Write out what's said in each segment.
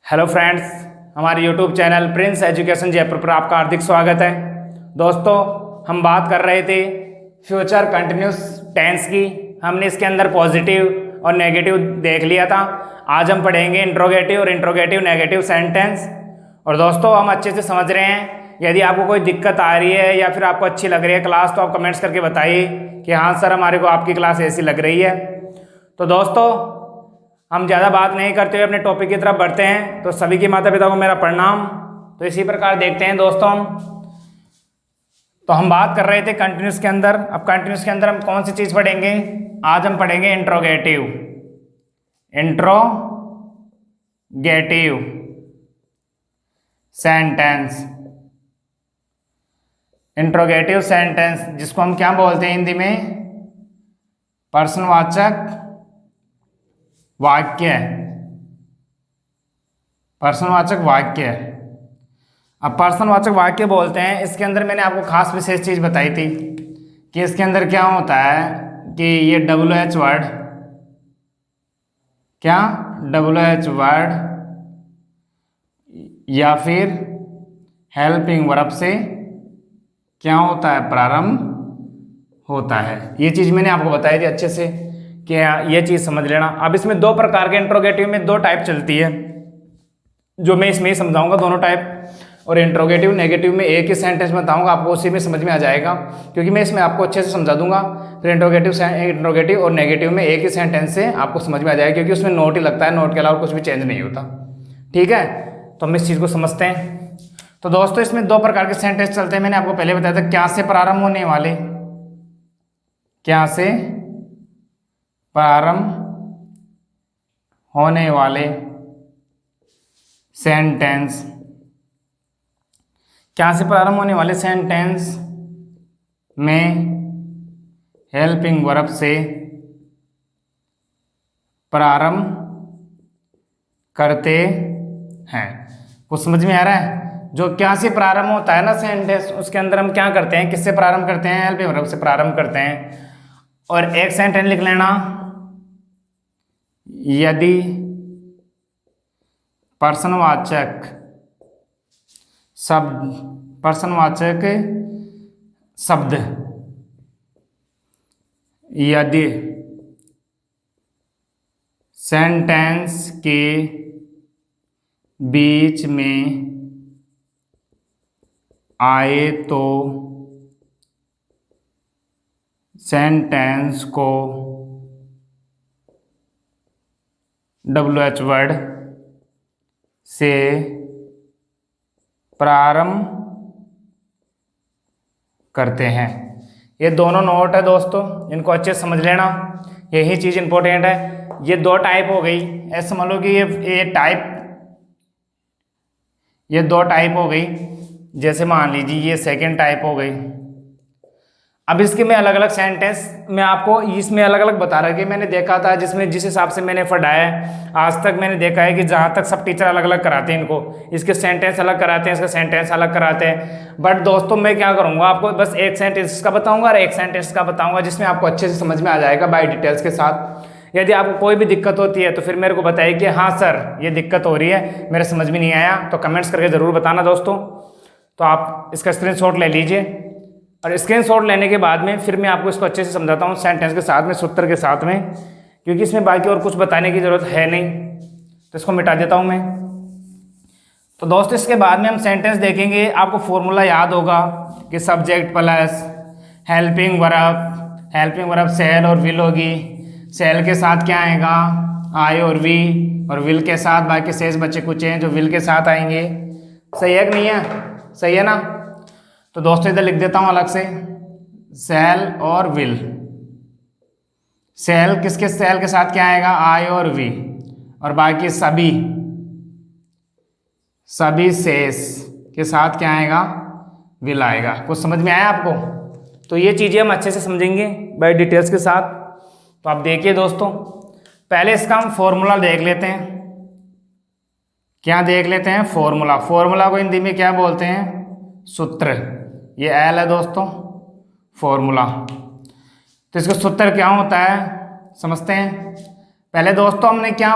Hello friends, हमारे YouTube channel Prince education Jaipur पर आपका हार्दिक स्वागत है। दोस्तों, हम बात कर रहे थे फ्यूचर कंटिन्यूस टेंस की। हमने इसके अंदर पॉजिटिव और नेगेटिव देख लिया था। आज हम पढ़ेंगे इंट्रोगेटिव और इंट्रोगेटिव नेगेटिव सेंटेंस। और दोस्तों, हम अच्छे से समझ रहे हैं। यदि आपको कोई दिक्कत आ रही है या फिर आपको अच्छी लग रही है क्लास, तो आप कमेंट्स करके बताइए कि हाँ सर, हमारे को आपकी क्लास ऐसी लग रही है। तो दोस्तों, हम ज़्यादा बात नहीं करते हुए अपने टॉपिक की तरफ बढ़ते हैं। तो सभी के माता पिता को मेरा प्रणाम। तो इसी प्रकार देखते हैं दोस्तों, हम बात कर रहे थे कंटिन्यूस के अंदर। अब कंटिन्यूस के अंदर हम कौन सी चीज़ पढ़ेंगे? आज हम पढ़ेंगे इंट्रोगेटिव सेंटेंस। इंट्रोगेटिव सेंटेंस जिसको हम क्या बोलते हैं हिंदी में? प्रश्नवाचक वाक्य। प्रश्नवाचक वाक्य। अब प्रश्नवाचक वाक्य बोलते हैं, इसके अंदर मैंने आपको खास विशेष चीज बताई थी कि इसके अंदर क्या होता है कि ये WH वर्ड, क्या WH वर्ड या फिर हेल्पिंग वर्ब से क्या होता है? प्रारंभ होता है। ये चीज मैंने आपको बताई थी अच्छे से कि ये चीज समझ लेना। अब इसमें दो प्रकार के इंट्रोगेटिव में दो टाइप चलती है, जो मैं इसमें ही समझाऊंगा दोनों टाइप। और इंट्रोगेटिव नेगेटिव में एक ही सेंटेंस में बताऊंगा, आपको उसी में समझ में आ जाएगा, क्योंकि मैं इसमें आपको अच्छे से समझा दूंगा। फिर इंट्रोगेटिव और नेगेटिव में एक ही सेंटेंस से आपको समझ में आ जाएगा, क्योंकि उसमें नोट ही लगता है, नोट के अलावा कुछ भी चेंज नहीं होता। ठीक है, तो हम इस चीज़ को समझते हैं। तो दोस्तों, इसमें दो प्रकार के सेंटेंस चलते हैं। मैंने आपको पहले बताया था क्या से प्रारंभ होने वाले, क्या से प्रारंभ होने वाले सेंटेंस। क्या से प्रारंभ होने वाले सेंटेंस में हेल्पिंग वर्ब से प्रारंभ करते हैं। कुछ समझ में आ रहा है? जो क्या से प्रारंभ होता है ना सेंटेंस, उसके अंदर हम क्या करते हैं? किससे प्रारंभ करते हैं? हेल्पिंग वर्ब से प्रारंभ करते हैं। और एक सेंटेंस लिख लेना, यदि प्रश्नवाचक शब्द यदि सेंटेंस के बीच में आए तो सेंटेंस को WH वर्ड से प्रारंभ करते हैं। ये दोनों नोट है दोस्तों, इनको अच्छे से समझ लेना, यही चीज़ इंपॉर्टेंट है। ये दो टाइप हो गई, ऐसे समझ लो कि ये दो टाइप हो गई। जैसे मान लीजिए ये सेकंड टाइप हो गई। अब इसके में अलग अलग सेंटेंस मैं आपको इसमें अलग अलग बता रहा है कि मैंने देखा था, जिसमें जिस हिसाब से मैंने पढ़ाया है आज तक, मैंने देखा है कि जहाँ तक सब टीचर अलग अलग कराते हैं इनको, इसके सेंटेंस अलग कराते हैं, इसके सेंटेंस अलग कराते हैं। बट दोस्तों, मैं क्या करूँगा, आपको बस एक सेंटेंस का बताऊँगा और एक सेंटेंस का बताऊँगा, जिसमें आपको अच्छे से समझ में आ जाएगा बाय डिटेल्स के साथ। यदि आपको कोई भी दिक्कत होती है तो फिर मेरे को बताइए कि हाँ सर, ये दिक्कत हो रही है, मेरे समझ में नहीं आया, तो कमेंट्स करके ज़रूर बताना दोस्तों। तो आप इसका स्क्रीनशॉट ले लीजिए, और स्क्रीनशॉट लेने के बाद में फिर मैं आपको इसको अच्छे से समझाता हूँ सेंटेंस के साथ में, सूत्र के साथ में, क्योंकि इसमें बाकी और कुछ बताने की ज़रूरत है नहीं। तो इसको मिटा देता हूँ मैं। तो दोस्तों, इसके बाद में हम सेंटेंस देखेंगे। आपको फॉर्मूला याद होगा कि subject plus helping verb shall और विल होगी। सेल के साथ क्या आएगा? आई और वी, और विल के साथ बाकी शेष बच्चे कुछ हैं जो विल के साथ आएंगे। सही है कि नहीं है? सही है ना? तो दोस्तों, इधर लिख देता हूं अलग से, सेल और विल। सेल सेल के साथ क्या आएगा? आई और वी, और बाकी सभी शेष के साथ क्या आएगा? विल आएगा। कुछ समझ में आया आपको? तो ये चीजें हम अच्छे से समझेंगे बाय डिटेल्स के साथ। तो आप देखिए दोस्तों, पहले इसका हम फॉर्मूला देख लेते हैं। क्या देख लेते हैं? फॉर्मूला को हिंदी में क्या बोलते हैं? सूत्र। ये एल है दोस्तों, फॉर्मूला। तो इसका सूत्र क्या होता है समझते हैं। पहले दोस्तों हमने क्या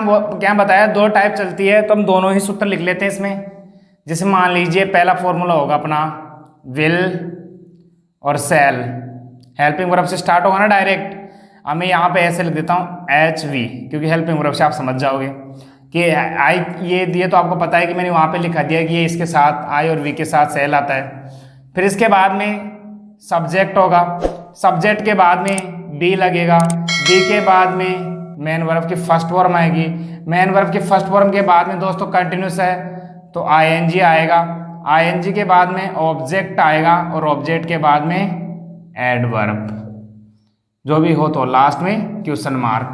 बताया, दो टाइप चलती है, तो हम दोनों ही सूत्र लिख लेते हैं इसमें। जैसे मान लीजिए पहला फॉर्मूला होगा अपना विल और सेल, हेल्पिंग वर्ब से स्टार्ट होगा ना डायरेक्ट। अब मैं यहाँ पे ऐसे लिख देता हूँ HV, क्योंकि हेल्पिंग वर्ब से आप समझ जाओगे कि आई ये दिए तो आपको पता है कि मैंने वहाँ पे लिखा दिया कि ये इसके साथ आई और वी के साथ सेल आता है। फिर इसके बाद में सब्जेक्ट होगा, सब्जेक्ट के बाद में बी लगेगा, बी के बाद में मेन वर्ब की फर्स्ट फॉर्म आएगी, मेन वर्ब की फर्स्ट फॉर्म के बाद में दोस्तों कंटिन्यूस है तो ING आएगा, ING के बाद में ऑब्जेक्ट आएगा और ऑब्जेक्ट के बाद में एडवर्ब, जो भी हो तो लास्ट में क्वेश्चन मार्क।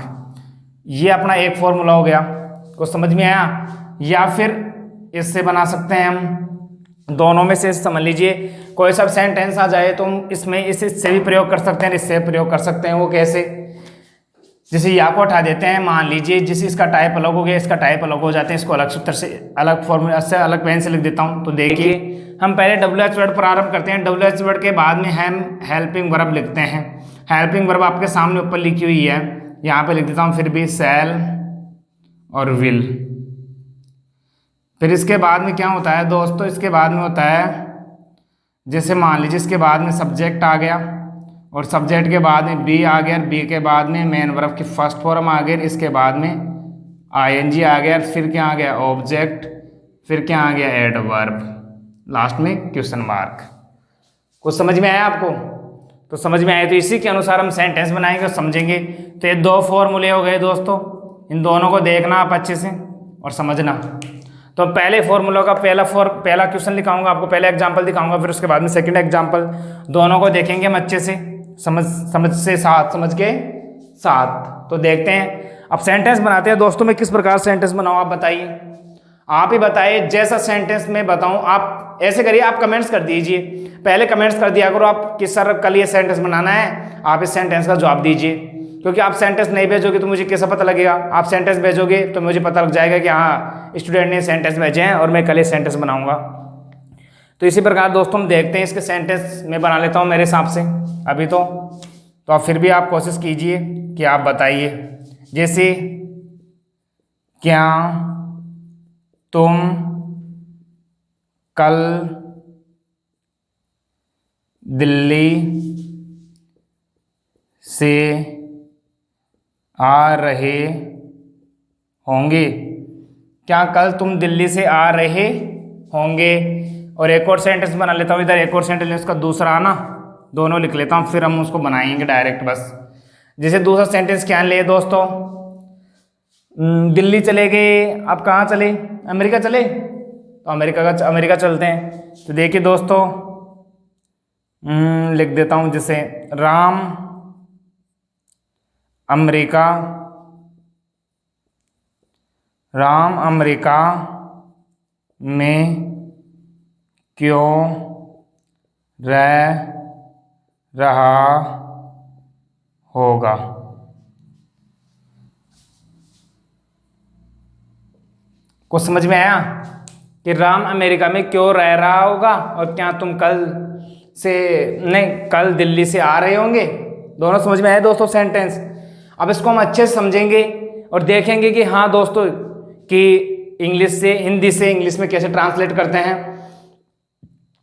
ये अपना एक फॉर्मूला हो गया, कुछ समझ में आया। या फिर इससे बना सकते हैं हम, दोनों में से समझ लीजिए कोई सब सेंटेंस आ जाए तो हम इसमें इससे भी प्रयोग कर सकते हैं, इससे प्रयोग कर सकते हैं। वो कैसे, जैसे या को उठा देते हैं, मान लीजिए जिसे इसका टाइप अलग हो गया, इसका टाइप अलग हो जाते हैं, इसको अलग सूत्र से अलग फॉर्मूला से अलग पेन से लिख देता हूँ। तो देखिए हम पहले WH वर्ड प्रारंभ करते हैं, WH वर्ड के बाद में हम हेल्पिंग वर्ब लिखते हैं। हेल्पिंग वर्ब आपके सामने ऊपर लिखी हुई है, यहाँ पे लिख देता हूँ फिर भी सेल और विल। फिर इसके बाद में क्या होता है दोस्तों, इसके बाद में होता है जैसे मान लीजिए इसके बाद में सब्जेक्ट आ गया और सब्जेक्ट के बाद में बी आ गया, बी के बाद में मेन वर्ब की फर्स्ट फॉर्म आ गई, इसके बाद में ING आ गया, फिर क्या आ गया ऑब्जेक्ट, फिर क्या आ गया एडवर्ब, लास्ट में क्वेश्चन मार्क। कुछ समझ में आया आपको? तो समझ में आए तो इसी के अनुसार हम सेंटेंस बनाएंगे और समझेंगे। तो ये दो फॉर्मूले हो गए दोस्तों, इन दोनों को देखना आप अच्छे से और समझना। तो पहले फॉर्मूला का पहला क्वेश्चन लिखाऊंगा आपको, पहले एग्जांपल दिखाऊंगा, फिर उसके बाद में सेकंड एग्जांपल, दोनों को देखेंगे हम अच्छे से, समझ के साथ। तो देखते हैं अब सेंटेंस बनाते हैं दोस्तों। मैं किस प्रकार सेंटेंस बनाऊं आप बताइए, आप ही बताइए। जैसा सेंटेंस मैं बताऊं आप ऐसे करिए, आप कमेंट्स कर दीजिए, पहले कमेंट्स कर दिया करो आप कि सर कल ये सेंटेंस बनाना है, आप इस सेंटेंस का जवाब दीजिए। क्योंकि आप सेंटेंस नहीं भेजोगे तो मुझे कैसा पता लगेगा, आप सेंटेंस भेजोगे तो मुझे पता लग जाएगा कि हाँ स्टूडेंट ने सेंटेंस भेजे हैं और मैं कल ये सेंटेंस बनाऊंगा। तो इसी प्रकार दोस्तों हम देखते हैं, इसके सेंटेंस मैं बना लेता हूँ मेरे हिसाब से अभी तो आप फिर भी आप कोशिश कीजिए कि आप बताइए। जैसे क्या तुम कल दिल्ली से आ रहे होंगे, क्या कल तुम दिल्ली से आ रहे होंगे। और एक और सेंटेंस बना लेता हूँ इधर, एक और सेंटेंस का दूसरा आना, दोनों लिख लेता हूँ, फिर हम उसको बनाएंगे डायरेक्ट बस। जैसे दूसरा सेंटेंस क्या ले दोस्तों, दिल्ली चले गए, आप कहाँ चले, अमेरिका चले, तो अमेरिका चलते हैं। तो देखिए दोस्तों लिख देता हूँ, जैसे राम अमेरिका में क्यों रह रहा होगा। कुछ समझ में आया कि राम अमेरिका में क्यों रह रहा होगा, और क्या तुम कल दिल्ली से आ रहे होंगे। दोनों समझ में आए दोस्तों सेंटेंस। अब इसको हम अच्छे से समझेंगे और देखेंगे कि हाँ दोस्तों कि हिंदी से इंग्लिश में कैसे ट्रांसलेट करते हैं।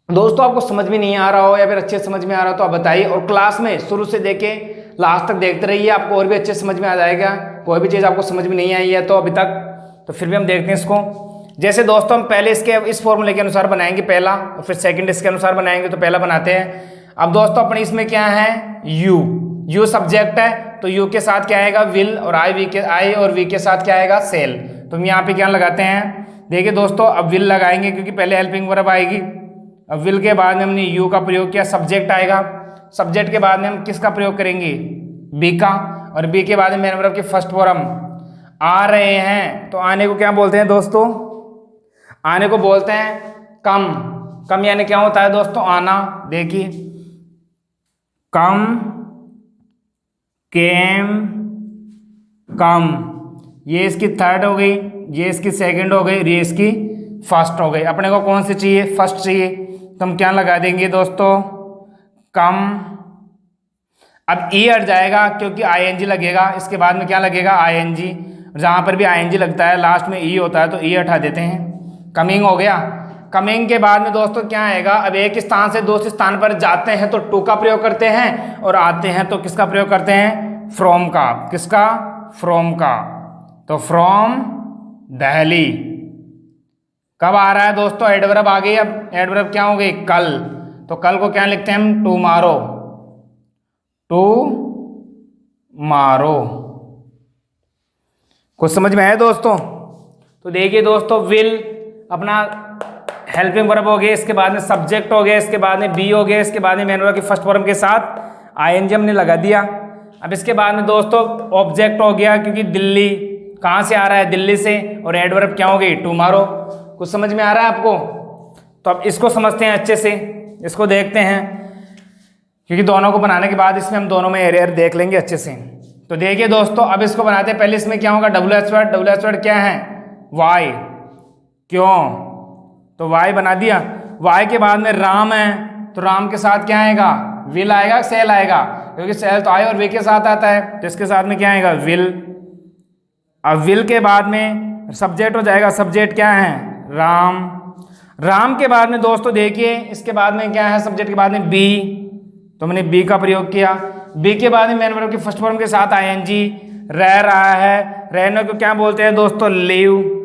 दोस्तों आपको समझ में नहीं आ रहा हो या फिर अच्छे समझ में आ रहा हो तो आप बताइए, और क्लास में शुरू से देखे लास्ट तक देखते रहिए, आपको और भी अच्छे समझ में आ जाएगा। कोई भी चीज़ आपको समझ में नहीं आई है तो अभी तक, तो फिर भी हम देखते हैं इसको। जैसे दोस्तों हम पहले इस फॉर्मूले के अनुसार बनाएंगे पहला, और फिर सेकंड इसके अनुसार बनाएंगे। तो पहला बनाते हैं। अब दोस्तों अपने इसमें क्या है, यू सब्जेक्ट है, तो यू के साथ क्या आएगा विल, और आई और वी के साथ क्या आएगा सेल। तो हम यहाँ पे क्या लगाते हैं, देखिए दोस्तों अब विल लगाएंगे क्योंकि पहले हेल्पिंग वर्ब आएगी। अब विल के बाद में हमने यू का प्रयोग किया, सब्जेक्ट आएगा, सब्जेक्ट के बाद में हम किसका प्रयोग करेंगे, बी का, और बी के बाद में मेन वर्ब की फर्स्ट फॉर्म आ रहे हैं। तो आने को क्या बोलते हैं दोस्तों, आने को बोलते हैं कम यानी क्या होता है दोस्तों, आना। देखिए कम, केम, कम, ये इसकी थर्ड हो गई, ये इसकी सेकंड हो गई, ये इसकी फर्स्ट हो गई। अपने को कौन सी चाहिए, फर्स्ट चाहिए, तो हम क्या लगा देंगे दोस्तों, कम। अब ई हट जाएगा क्योंकि ING लगेगा, इसके बाद में क्या लगेगा ING, जहाँ पर भी आईएनजी लगता है लास्ट में ई होता है तो ई हटा देते हैं। कमिंग हो गया। कमिंग के बाद में दोस्तों क्या आएगा, अब एक स्थान से दूसरे स्थान पर जाते हैं तो टू का प्रयोग करते हैं और आते हैं तो किसका प्रयोग करते हैं, फ्रॉम का। किसका, फ्रॉम का। तो फ्रॉम दिल्ली कब आ रहा है दोस्तों, एडवर्ब आ गई। अब एडवर्ब क्या हो गई, कल। तो कल को क्या लिखते हैं हम, टुमारो। टुमारो। कुछ समझ में आया दोस्तों। तो देखिए दोस्तों, विल अपना हेल्पिंग वर्ब हो गया, इसके बाद में सब्जेक्ट हो गया, इसके बाद में बी हो गया, इसके बाद में मेन वर्ब की फर्स्ट फॉर्म के साथ आईएनजी हमने लगा दिया। अब इसके बाद में दोस्तों ऑब्जेक्ट हो गया, क्योंकि दिल्ली कहाँ से आ रहा है, दिल्ली से, और एडवर्ब क्या हो गई, टुमारो। कुछ समझ में आ रहा है आपको। तो अब इसको समझते हैं अच्छे से, इसको देखते हैं, क्योंकि दोनों को बनाने के बाद इसमें हम दोनों में एरर देख लेंगे अच्छे से। तो देखिए दोस्तों, अब इसको बनाते हैं। पहले इसमें क्या होगा, WH वर्ड। WH वर्ड क्या है, वाई। क्यों, तो वाई बना दिया। वाई के बाद में राम है, तो राम के साथ क्या आएगा, विल आएगा, सेल आएगा, क्योंकि सेल तो आई और वे के साथ आता है, तो इसके साथ में क्या आएगा, विल। अब विल के बाद में सब्जेक्ट हो जाएगा। सब्जेक्ट क्या है, राम। राम के बाद में दोस्तों देखिए, इसके बाद में क्या है, सब्जेक्ट के बाद में बी, तो मैंने बी का प्रयोग किया। बी के बाद में मेन वर्ब की फर्स्ट फॉर्म के साथ आईएनजी। रह रहा है, रहने को क्या बोलते हैं दोस्तों, लिव,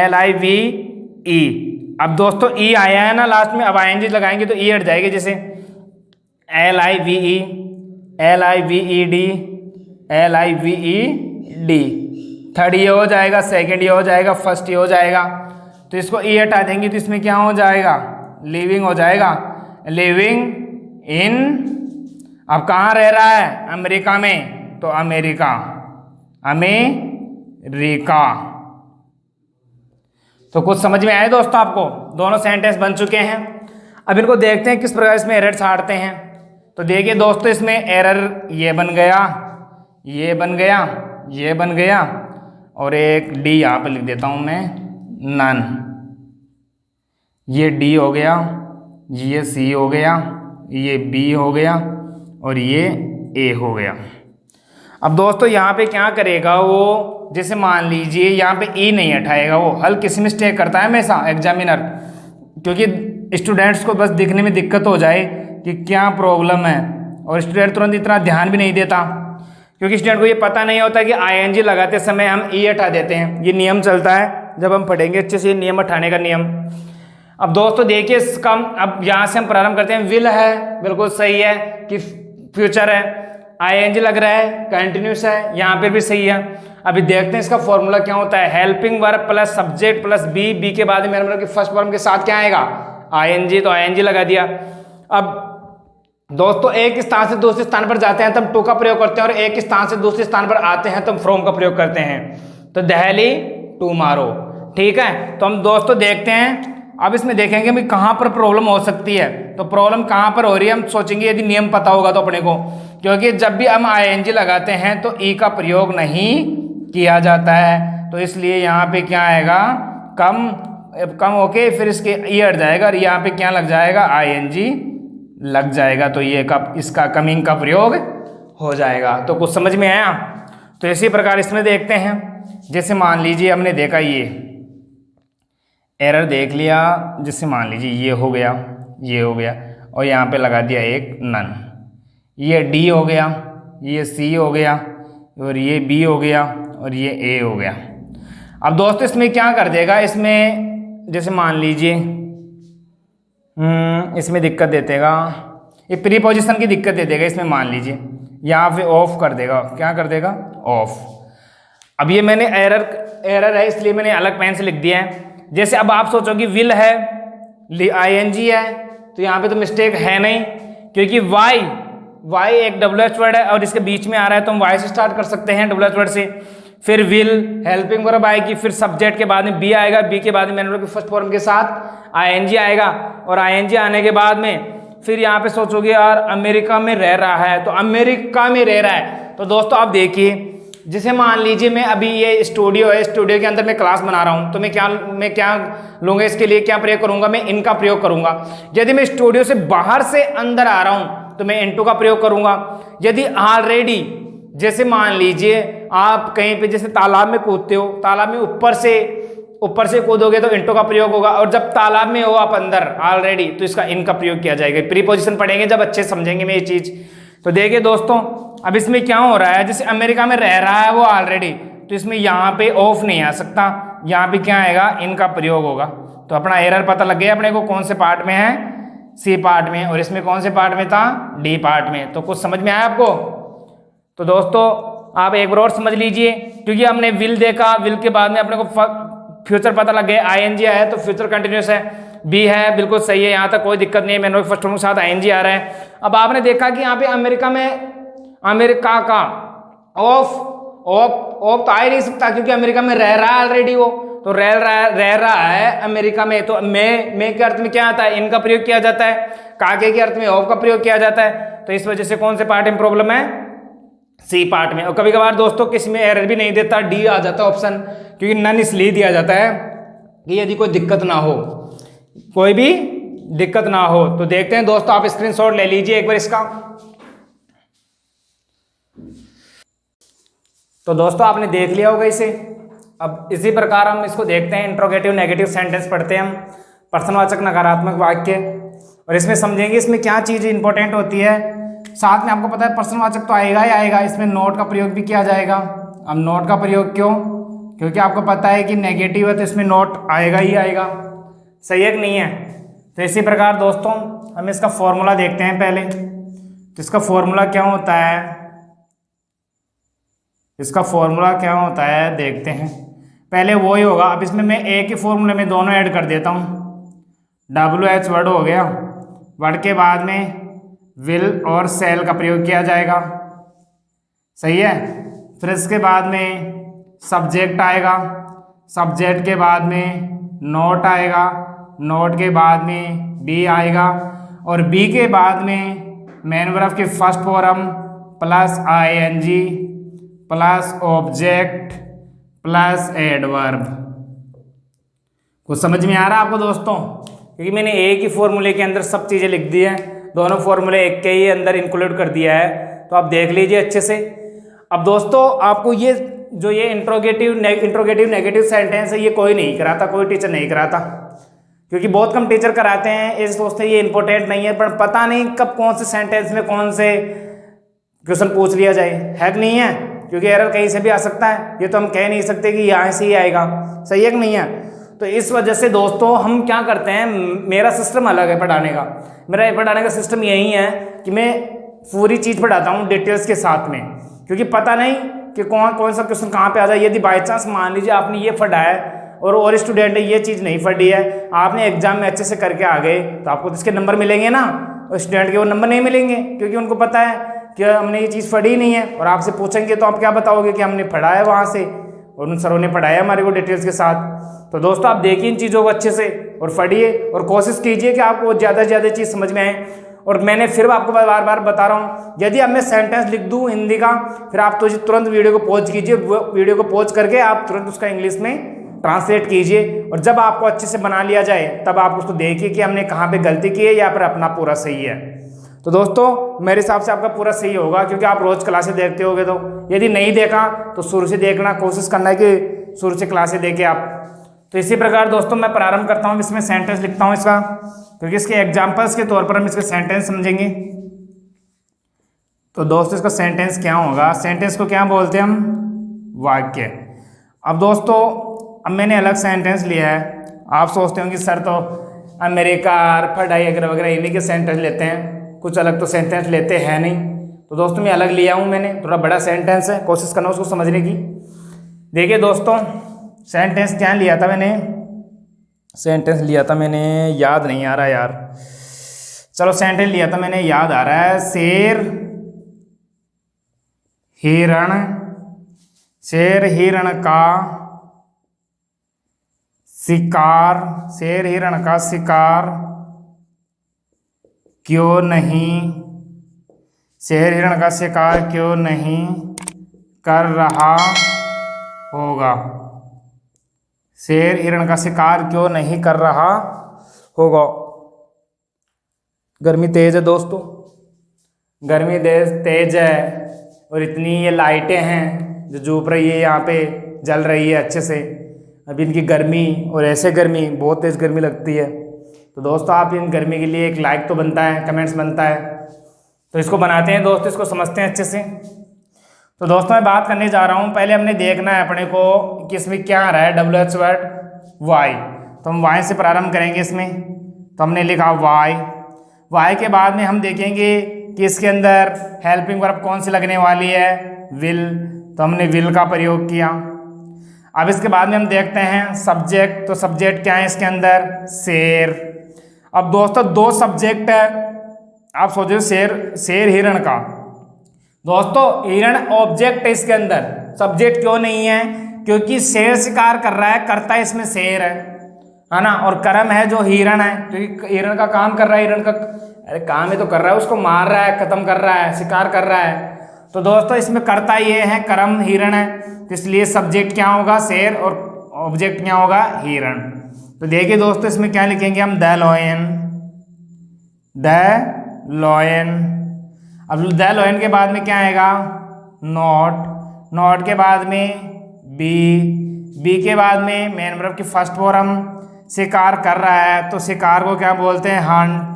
LIVE। अब दोस्तों ई आया है ना लास्ट में, अब आईएनजी लगाएंगे तो ई हट जाएगी, जैसे LIVE, LIVED, LIVED। थर्ड ये हो जाएगा, सेकंड ये हो जाएगा, फर्स्ट ये हो जाएगा। तो इसको ई हटा देंगे तो इसमें क्या हो जाएगा, लिविंग हो जाएगा। लिविंग इन, अब कहाँ रह रहा है, अमेरिका में, तो अमेरिका, अमेरिका। तो कुछ समझ में आए दोस्तों आपको, दोनों सेंटेंस बन चुके हैं। अब इनको देखते हैं किस प्रकार इसमें एरर छाड़ते हैं। तो देखिए दोस्तों, इसमें एरर ये बन गया, ये बन गया, ये बन गया, और एक डी यहाँ पे लिख देता हूँ मैं, नन। ये डी हो गया, ये सी हो गया, ये बी हो गया, और ये ए हो गया। अब दोस्तों यहाँ पे क्या करेगा वो, जैसे मान लीजिए यहाँ पे ई नहीं हटाएगा, वो हल किसी मिस्टेक करता है हमेशा एग्जामिनर, क्योंकि स्टूडेंट्स को बस दिखने में दिक्कत हो जाए कि क्या प्रॉब्लम है, और स्टूडेंट तुरंत इतना ध्यान भी नहीं देता, क्योंकि स्टूडेंट को ये पता नहीं होता कि आईएनजी लगाते समय हम ई हटा देते हैं। ये नियम चलता है, जब हम पढ़ेंगे अच्छे से नियम हटाने का नियम। अब दोस्तों देखिए इसका, अब यहाँ से हम प्रारंभ करते हैं। विल है, बिल्कुल सही है कि फ्यूचर है। आईएनजी लग रहा है, कंटिन्यूस है, यहाँ पे भी सही है। अभी देखते हैं इसका फॉर्मूला क्या होता है, helping verb plus subject plus be, be के बाद मेरे मतलब कि फर्स्ट फॉर्म के साथ क्या आएगा, आईएनजी, तो आईएनजी लगा दिया। अब दोस्तों एक स्थान से दूसरे स्थान पर जाते हैं तो हम टू का प्रयोग करते हैं, और एक स्थान से दूसरे स्थान पर आते हैं तो हम फ्रॉम का प्रयोग करते हैं। तो दिल्ली टुमारो, ठीक है। तो हम दोस्तों देखते हैं, अब इसमें देखेंगे भी कहाँ पर प्रॉब्लम हो सकती है। तो प्रॉब्लम कहाँ पर हो रही है, हम सोचेंगे यदि नियम पता होगा तो अपने को, क्योंकि जब भी हम आईएनजी लगाते हैं तो ई का प्रयोग नहीं किया जाता है, तो इसलिए यहाँ पे क्या आएगा, कम होके फिर इसके ई हट जाएगा, और यहाँ पे क्या लग जाएगा, आईएनजी लग जाएगा। तो ये कब इसका कमिंग का प्रयोग हो जाएगा। तो कुछ समझ में आया। तो इसी प्रकार इसमें देखते हैं, जैसे मान लीजिए हमने देखा ये एरर देख लिया, जैसे मान लीजिए ये हो गया, ये हो गया, और यहाँ पे लगा दिया एक नन। ये डी हो गया, ये सी हो गया, और ये बी हो गया, और ये ए हो गया। अब दोस्तों इसमें क्या कर देगा, इसमें जैसे मान लीजिए इसमें दिक्कत दे देगा, ये प्रीपोजिशन की दिक्कत दे देगा। इसमें मान लीजिए यहाँ पे ऑफ कर देगा, क्या कर देगा, ऑफ। अब ये मैंने एरर है इसलिए मैंने अलग पेन से लिख दिया है। जैसे अब आप सोचोगे विल है, आईएनजी है, तो यहाँ पे तो मिस्टेक है नहीं, क्योंकि वाई एक WH वर्ड है और इसके बीच में आ रहा है, तो हम वाई से स्टार्ट कर सकते हैं, WH वर्ड से। फिर विल हेल्पिंग वर्ब आएगी, फिर सब्जेक्ट के बाद में बी आएगा, बी के बाद में मेन वर्ब की फर्स्ट फॉर्म के साथ आईएनजी आएगा, और आईएनजी आने के बाद में फिर यहाँ पे सोचोगे यार अमेरिका में रह रहा है, तो अमेरिका में रह रहा है। तो दोस्तों आप देखिए, जैसे मान लीजिए मैं अभी ये स्टूडियो है, स्टूडियो के अंदर मैं क्लास बना रहा हूँ, तो मैं क्या लूँगा, इसके लिए क्या प्रयोग करूँगा, मैं इनका प्रयोग करूँगा। यदि मैं स्टूडियो से बाहर से अंदर आ रहा हूँ तो मैं इनटू का प्रयोग करूँगा। यदि ऑलरेडी जैसे मान लीजिए आप कहीं पे जैसे तालाब में कूदते हो, तालाब में ऊपर से कूदोगे तो इंटो का प्रयोग होगा, और जब तालाब में हो आप अंदर ऑलरेडी तो इसका इन का प्रयोग किया जाएगा। प्रीपोजिशन पढ़ेंगे जब अच्छे समझेंगे मैं ये चीज। तो देखिए दोस्तों, अब इसमें क्या हो रहा है, जैसे अमेरिका में रह रहा है वो ऑलरेडी, तो इसमें यहाँ पे ऑफ नहीं आ सकता, यहाँ पे क्या आएगा, इनका प्रयोग होगा। तो अपना एरर पता लग गया अपने को कौन से पार्ट में है, सी पार्ट में, और इसमें कौन से पार्ट में था, डी पार्ट में। तो कुछ समझ में आया आपको? तो दोस्तों आप एक बार और समझ लीजिए, क्योंकि हमने विल देखा, विल के बाद में अपने को फ्यूचर पता लग गया, आईएनजी आया तो फ्यूचर कंटिन्यूस है, बी है, बिल्कुल सही है, यहाँ तक कोई दिक्कत नहीं है, मैंने फर्स्ट फॉर्म के साथ आईएनजी आ रहा है। अब आपने देखा कि यहाँ पे अमेरिका में, अमेरिका का ऑफ तो आ ही नहीं सकता, क्योंकि अमेरिका में रह रहा है ऑलरेडी वो, तो रह रहा है अमेरिका में, तो मे के अर्थ में क्या आता है, इनका प्रयोग किया जाता है, काके के अर्थ में ऑफ का प्रयोग किया जाता है। तो इस वजह से कौन से पार्ट में प्रॉब्लम है, सी पार्ट में। और कभी कभार दोस्तों किसी में एरर भी नहीं देता, डी आ जाता है ऑप्शन, क्योंकि नन इसलिए दिया जाता है कि यदि कोई दिक्कत ना हो, कोई भी दिक्कत ना हो। तो देखते हैं दोस्तों, आप स्क्रीनशॉट ले लीजिए एक बार इसका। तो दोस्तों आपने देख लिया होगा इसे। अब इसी प्रकार हम इसको देखते हैं, इंट्रोगेटिव नेगेटिव सेंटेंस पढ़ते हैं हम, प्रश्नवाचक नकारात्मक वाक्य, और इसमें समझेंगे इसमें क्या चीज़ इंपॉर्टेंट होती है। साथ में आपको पता है प्रश्नवाचक तो आएगा ही आएगा, इसमें नोट का प्रयोग भी किया जाएगा। अब नोट का प्रयोग क्यों, क्योंकि आपको पता है कि नेगेटिव है तो इसमें नोट आएगा ही आएगा, सही है कि नहीं है। तो इसी प्रकार दोस्तों हम इसका फॉर्मूला देखते हैं पहले। तो इसका फॉर्मूला क्या होता है, इसका फॉर्मूला क्या होता है देखते हैं, पहले वो ही होगा। अब इसमें मैं एक ही फॉर्मूले में दोनों ऐड कर देता हूँ, WH वर्ड हो गया, वर्ड के बाद में विल और सेल का प्रयोग किया जाएगा, सही है। फिर इसके बाद में सब्जेक्ट आएगा, सब्जेक्ट के बाद में नोट आएगा, नोट के बाद में बी आएगा, और बी के बाद में मेन वर्ब की first form plus I N G plus object plus adverb. कुछ समझ में आ रहा है आपको दोस्तों? क्योंकि मैंने एक ही फॉर्मूले के अंदर सब चीज़ें लिख दी हैं, दोनों फॉर्मूले एक के ही अंदर इंक्लूड कर दिया है, तो आप देख लीजिए अच्छे से। अब दोस्तों आपको ये जो ये इंट्रोगेटिव नेगेटिव सेंटेंस है, ये कोई नहीं कराता, कोई टीचर नहीं कराता, क्योंकि बहुत कम टीचर कराते हैं, ये सोचते हैं ये इंपॉर्टेंट नहीं है, पर पता नहीं कब कौन से सेंटेंस में कौन से क्वेश्चन पूछ लिया जाए, है कि नहीं है, क्योंकि एरर कहीं से भी आ सकता है, ये तो हम कह नहीं सकते कि यहाँ से ही आएगा, सही है कि नहीं है। तो इस वजह से दोस्तों हम क्या करते हैं, मेरा सिस्टम अलग है पढ़ाने का, मेरा पढ़ाने का सिस्टम यही है कि मैं पूरी चीज़ पढ़ाता हूँ डिटेल्स के साथ में, क्योंकि पता नहीं कि कौन सा क्वेश्चन कहाँ पे आ जाए। यदि बाई चांस मान लीजिए आपने ये पढ़ा है और स्टूडेंट ने ये चीज़ नहीं पढ़ी है, आपने एग्जाम में अच्छे से करके आ गए, तो आपको इसके नंबर मिलेंगे ना, और स्टूडेंट के वो नंबर नहीं मिलेंगे, क्योंकि उनको पता है कि हमने ये चीज़ पढ़ी नहीं है। और आपसे पूछेंगे तो आप क्या बताओगे कि हमने पढ़ा है वहाँ से, और उन सरों ने पढ़ाया हमारे को डिटेल्स के साथ। तो दोस्तों आप देखिए इन चीज़ों को अच्छे से और पढ़िए, और कोशिश कीजिए कि आपको ज़्यादा से ज़्यादा चीज़ समझ में आए। और मैंने फिर आपको बार बार बता रहा हूँ, यदि अब मैं सेंटेंस लिख दूँ हिंदी का, फिर आप तो तुरंत वीडियो को पॉज कीजिए, वीडियो को पॉज करके आप तुरंत उसका इंग्लिश में ट्रांसलेट कीजिए, और जब आपको अच्छे से बना लिया जाए तब आप उसको देखिए कि हमने कहाँ पे गलती की है या फिर अपना पूरा सही है। तो दोस्तों मेरे हिसाब से आपका पूरा सही होगा, क्योंकि आप रोज़ क्लासेस देखते होगे। तो यदि नहीं देखा तो शुरू से देखना, कोशिश करना है कि शुरू से क्लासेस देखें आप। तो इसी प्रकार दोस्तों मैं प्रारंभ करता हूँ, इसमें सेंटेंस लिखता हूँ इसका, क्योंकि इसके एग्जाम्पल्स के तौर पर हम इसके सेंटेंस समझेंगे। तो दोस्तों इसका सेंटेंस क्या होगा, सेंटेंस को क्या बोलते हैं हम, वाक्य। अब दोस्तों अब मैंने अलग सेंटेंस लिया है, आप सोचते होंगे सर तो अमेरिका पढ़ाई वगैरह वगैरह इन्हीं के सेंटेंस लेते हैं, कुछ अलग तो सेंटेंस लेते हैं नहीं। तो दोस्तों मैं अलग लिया हूँ, मैंने थोड़ा बड़ा सेंटेंस है, कोशिश करना उसको समझने की। देखिए दोस्तों सेंटेंस क्या लिया था मैंने, सेंटेंस लिया था मैंने, याद नहीं आ रहा यार, चलो सेंटेंस लिया था मैंने, याद आ रहा है। शेर हिरण का शिकार, शेर हिरण का शिकार क्यों नहीं, शेर हिरण का शिकार क्यों नहीं कर रहा होगा, शेर हिरण का शिकार क्यों नहीं कर रहा होगा। गर्मी तेज है दोस्तों, गर्मी तेज है, और इतनी ये लाइटें हैं, जो धूप रही है यहाँ पे जल रही है अच्छे से। अभी इनकी गर्मी, और ऐसे गर्मी बहुत तेज़ गर्मी लगती है। तो दोस्तों आप इन गर्मी के लिए एक लाइक तो बनता है, कमेंट्स बनता है। तो इसको बनाते हैं दोस्तों, इसको समझते हैं अच्छे से। तो दोस्तों मैं बात करने जा रहा हूँ, पहले हमने देखना है अपने को कि इसमें क्या आ रहा है WH वर्ड वाई। तो हम वाई से प्रारंभ करेंगे इसमें। तो हमने लिखा वाई। वाई के बाद में हम देखेंगे कि इसके अंदर हेल्पिंग वर्ब कौन सी लगने वाली है, विल। तो हमने विल का प्रयोग किया। अब इसके बाद में हम देखते हैं सब्जेक्ट। तो सब्जेक्ट क्या है इसके अंदर, शेर। अब दोस्तों दो सब्जेक्ट है, आप सोचो शेर हिरण का। दोस्तों हिरण ऑब्जेक्ट है इसके अंदर, सब्जेक्ट क्यों नहीं है, क्योंकि शेर शिकार कर रहा है, करता है इसमें शेर है ना। और कर्म है जो हिरण है, क्योंकि हिरण का काम कर रहा है, हिरण का अरे काम ही तो कर रहा है, उसको मार रहा है, खत्म कर रहा है, शिकार कर रहा है। तो दोस्तों इसमें करता ये है, कर्म हिरण है, तो इसलिए सब्जेक्ट क्या होगा, शेर, और ऑब्जेक्ट क्या होगा, हिरण। तो देखिए दोस्तों इसमें क्या लिखेंगे हम, द लॉयन। The lion. अब द लॉयन के बाद में क्या आएगा, नॉट। नॉट के बाद में बी। बी के बाद में मेन वर्ब की फर्स्ट फॉर्म, शिकार कर रहा है, तो शिकार को क्या बोलते हैं, हंट।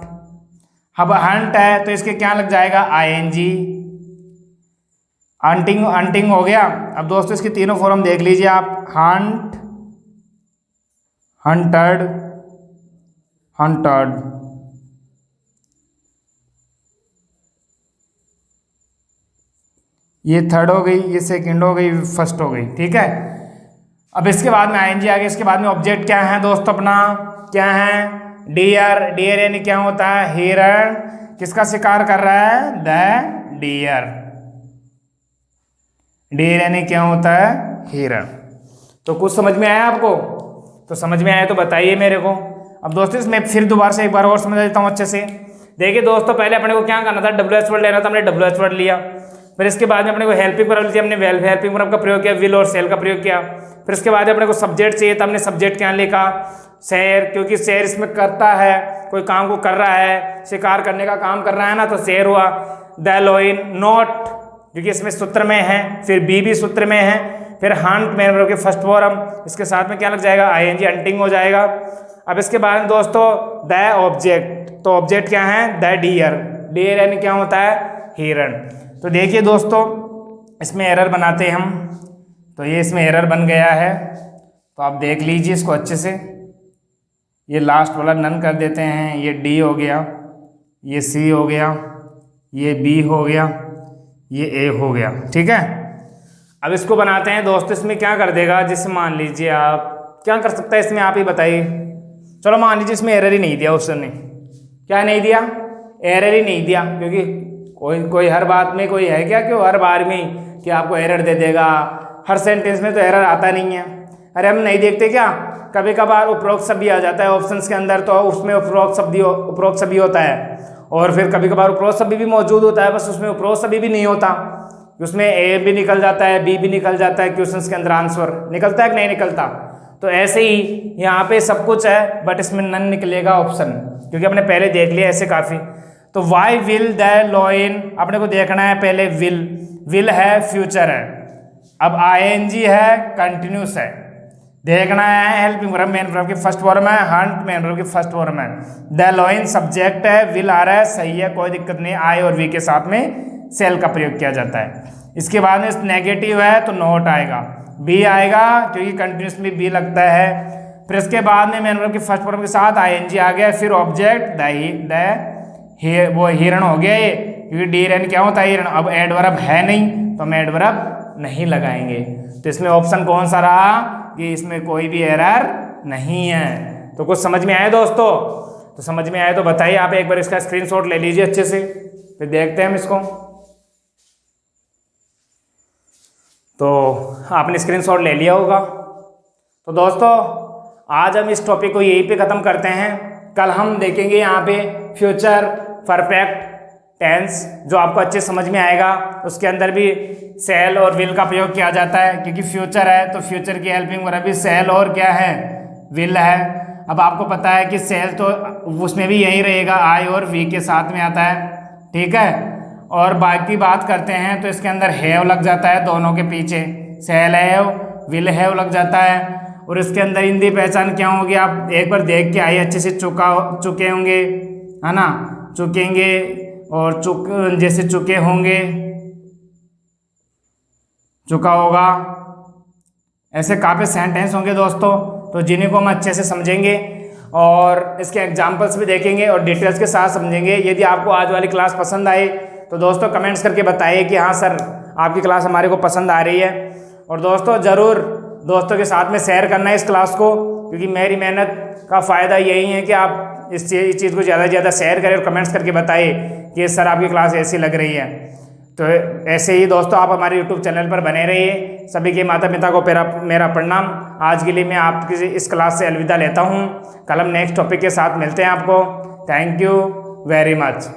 अब हंट है तो इसके क्या लग जाएगा, ING। हंटिंग, हंटिंग हो गया। अब दोस्तों इसकी तीनों फॉर्म देख लीजिए आप, हंट, हंटर्ड, हंटर्ड। ये थर्ड हो गई, ये सेकंड हो गई, फर्स्ट हो गई, ठीक है। अब इसके बाद में ING आ गया। इसके बाद में ऑब्जेक्ट क्या है दोस्तों अपना, क्या है, डियर। डियर यानी क्या होता है, हिरण। किसका शिकार कर रहा है, द डियर। डियर यानी क्या होता है, हिरण। तो कुछ समझ में आया आपको? तो समझ में आया तो बताइए मेरे को। अब दोस्तों इसमें फिर दोबारा से एक बार और समझ देता हूँ अच्छे से। देखिए दोस्तों पहले अपने को क्या करना था, WH वर्ड लेना था, हमने WH वर्ड लिया। फिर इसके बाद में अपने को हेल्पिंग वर्ब ली, हमने हेल्पिंग वर्ब का प्रयोग किया, विल और सेल का प्रयोग किया। फिर इसके बाद अपने को सब्जेक्ट चाहिए था, हमने सब्जेक्ट क्या लिखा, शेर, क्योंकि शेर इसमें करता है, कोई काम को कर रहा है, शिकार करने का काम कर रहा है ना, तो शेर हुआ। द लॉयन, नॉट, क्योंकि इसमें सूत्र में है। फिर बी भी सूत्र में है। फिर हंट मेन वर्ब के फर्स्ट फॉर्म, इसके साथ में क्या लग जाएगा, ING, हंटिंग हो जाएगा। अब इसके बाद दोस्तों द ऑब्जेक्ट। तो ऑब्जेक्ट क्या है, द डियर। डियर यानी क्या होता है, हिरण। तो देखिए दोस्तों इसमें एरर बनाते हैं हम। तो ये इसमें एरर बन गया है, तो आप देख लीजिए इसको अच्छे से। ये लास्ट वाला नन कर देते हैं। ये D हो गया, ये C हो गया, ये B हो गया, ये A हो गया, ठीक है। अब इसको बनाते हैं दोस्तों। इसमें क्या कर देगा, जिससे मान लीजिए आप क्या कर सकता है इसमें, आप ही बताइए। चलो मान लीजिए इसमें एरर ही नहीं दिया उसने, क्या नहीं दिया, एरर ही नहीं दिया, क्योंकि कोई हर बात में कोई है क्या, क्यों हर बार में कि आपको एरर दे देगा, हर सेंटेंस में तो एरर आता नहीं है। अरे हम नहीं देखते क्या, कभी कभार उपरोक्त शब्द भी आ जाता है ऑप्शंस के अंदर, तो उसमें उपरोक्त शब्द भी होता है। और फिर कभी कभार उपरोक्त शब्द भी मौजूद होता है, बस उसमें उपरोक्त शब्द भी नहीं होता, उसमें A भी निकल जाता है, B भी निकल जाता है, क्वेश्चंस के अंदर आंसर निकलता है कि नहीं निकलता। तो ऐसे ही यहाँ पे सब कुछ है, बट इसमें नन निकलेगा ऑप्शन, क्योंकि हमने पहले देख लिया ऐसे काफ़ी। तो वाई विल द लॉयन, अपने को देखना है पहले विल है, फ्यूचर है। अब ING है, कंटिन्यूस है। देखना है हेल्पिंग वर्ब मेन वर्ब की फर्स्ट फॉर्म है, हंट मेन वर्ब की फर्स्ट फॉर्म है। द लॉयन सब्जेक्ट है, विल आ रहा है, सही है, कोई दिक्कत नहीं। I और V के साथ में सेल का प्रयोग किया जाता है। इसके बाद में नेगेटिव है तो नोट आएगा, B आएगा, क्योंकि कंटिन्यूस में B लगता है। फिर इसके बाद में मेन वर्ब की फर्स्ट फॉर्म के साथ ING आ गया। फिर ऑब्जेक्ट वो हिरण हो गया ये, क्योंकि डियर क्या होता है, हिरण। अब एडवर्ब है नहीं तो हम एडवर्ब नहीं लगाएंगे। तो इसमें ऑप्शन कौन सा रहा, कि इसमें कोई भी एरर नहीं है। तो कुछ समझ में आया दोस्तों? तो समझ में आया तो बताइए, आप एक बार इसका स्क्रीनशॉट ले लीजिए अच्छे से, फिर देखते हैं हम इसको। तो आपने स्क्रीनशॉट ले लिया होगा। तो दोस्तों आज हम इस टॉपिक को यहीं पे ख़त्म करते हैं। कल हम देखेंगे यहाँ पे फ्यूचर परफेक्ट टेंस, जो आपको अच्छे समझ में आएगा। उसके अंदर भी सेल और विल का प्रयोग किया जाता है, क्योंकि फ्यूचर है तो फ्यूचर की हेल्पिंग वर्ब भी सेल और क्या है, विल है। अब आपको पता है कि सेल तो उसमें भी यही रहेगा, I और V के साथ में आता है, ठीक है। और बाकी बात करते हैं तो इसके अंदर हैव लग जाता है दोनों के पीछे। शैल हैव, विल हैव लग जाता है। और इसके अंदर हिंदी पहचान क्या होगी, आप एक बार देख के आइए, अच्छे से चुके होंगे, है ना, चुकेंगे और जैसे चुके होंगे, चुका होगा, ऐसे काफ़ी सेंटेंस होंगे दोस्तों, तो जिन्हें को हम अच्छे से समझेंगे और इसके एग्जाम्पल्स भी देखेंगे और डिटेल्स के साथ समझेंगे। यदि आपको आज वाली क्लास पसंद आए तो दोस्तों कमेंट्स करके बताइए कि हाँ सर आपकी क्लास हमारे को पसंद आ रही है। और दोस्तों ज़रूर दोस्तों के साथ में शेयर करना है इस क्लास को, क्योंकि मेरी मेहनत का फ़ायदा यही है कि आप इस चीज़ को ज़्यादा से ज़्यादा शेयर करें और कमेंट्स करके बताइए कि सर आपकी क्लास ऐसी लग रही है। तो ऐसे ही दोस्तों आप हमारे यूट्यूब चैनल पर बने रहिए। सभी के माता पिता को मेरा प्रणाम। आज के लिए मैं आपकी इस क्लास से अलविदा लेता हूँ। कल हम नेक्स्ट टॉपिक के साथ मिलते हैं आपको। Thank you very much.